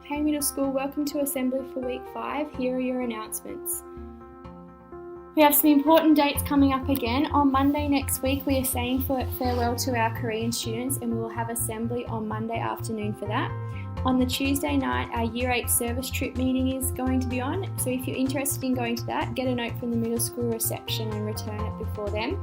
Hey Middle School, welcome to Assembly for Week 5. Here are your announcements. We have some important dates coming up again. On Monday next week, we are saying farewell to our Korean students and we will have assembly on Monday afternoon for that. On the Tuesday night, our Year 8 service trip meeting is going to be on. So if you're interested in going to that, get a note from the middle school reception and return it before then.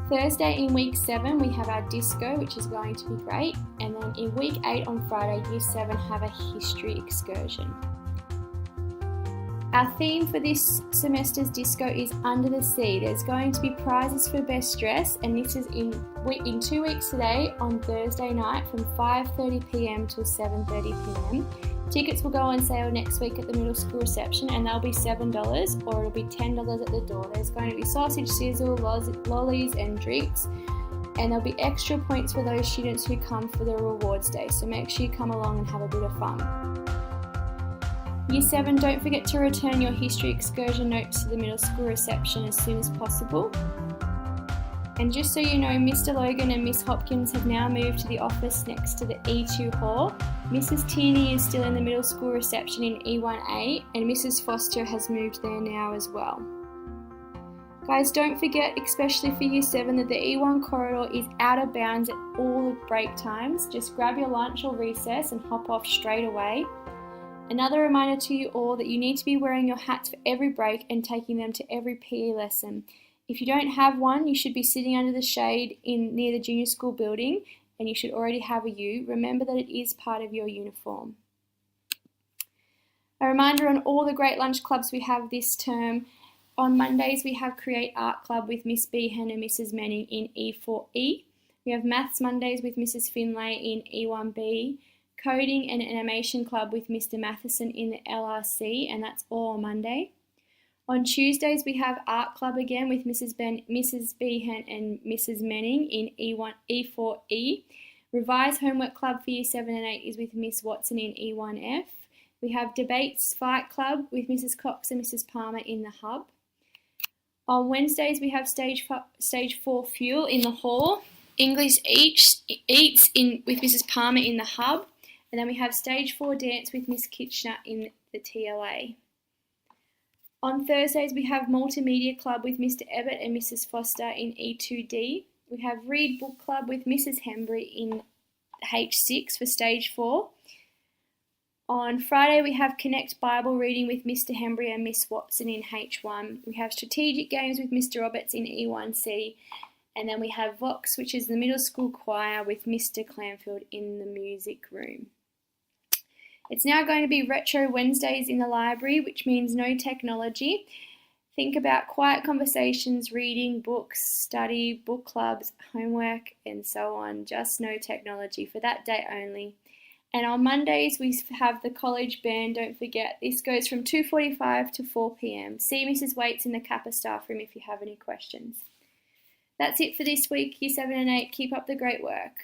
Thursday in Week 7, we have our disco, which is going to be great. And then in Week 8 on Friday, Year 7 have a history excursion. Our theme for this semester's disco is Under the Sea. There's going to be prizes for best dress, and this is in 2 weeks today on Thursday night from 5:30pm till 7:30pm. Tickets will go on sale next week at the middle school reception and they'll be $7 or it'll be $10 at the door. There's going to be sausage sizzle, lollies and drinks, and there'll be extra points for those students who come for the rewards day, so make sure you come along and have a bit of fun. Year 7, don't forget to return your history excursion notes to the middle school reception as soon as possible. And just so you know, Mr. Logan and Miss Hopkins have now moved to the office next to the E2 hall. Mrs. Tierney is still in the middle school reception in E1A, and Mrs. Foster has moved there now as well. Guys, don't forget, especially for Year 7, that the E1 corridor is out of bounds at all break times. Just grab your lunch or recess and hop off straight away. Another reminder to you all that you need to be wearing your hats for every break and taking them to every PE lesson. If you don't have one, you should be sitting under the shade near the junior school building, and you should already have a U. Remember that it is part of your uniform. A reminder on all the great lunch clubs we have this term. On Mondays we have Create Art Club with Miss Behan and Mrs. Manning in E4E. We have Maths Mondays with Mrs. Finlay in E1B. Coding and Animation Club with Mr. Matheson in the LRC, and that's all on Monday. On Tuesdays we have Art Club again with Mrs. Behan and Mrs. Manning in E4E. Revised Homework Club for Year 7 and 8 is with Miss Watson in E1F. We have Debates Fight Club with Mrs. Cox and Mrs. Palmer in the Hub. On Wednesdays we have Stage 4 Fuel in the Hall. English Eats with Mrs. Palmer in the Hub. And then we have Stage 4 Dance with Miss Kitchener in the TLA. On Thursdays, we have Multimedia Club with Mr. Ebbett and Mrs. Foster in E2D. We have Read Book Club with Mrs. Hembry in H6 for Stage 4. On Friday, we have Connect Bible Reading with Mr. Hembry and Miss Watson in H1. We have Strategic Games with Mr. Roberts in E1C. And then we have Vox, which is the middle school choir, with Mr. Clanfield in the music room. It's now going to be Retro Wednesdays in the library, which means no technology. Think about quiet conversations, reading, books, study, book clubs, homework, and so on. Just no technology for that day only. And on Mondays, we have the college band, don't forget. This goes from 2:45 to 4pm. See Mrs. Waits in the Kappa staff room if you have any questions. That's it for this week, Year 7 and 8. Keep up the great work.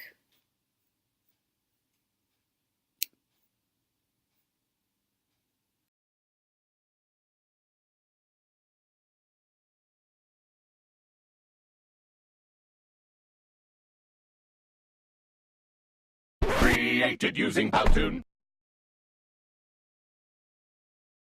Created using Powtoon.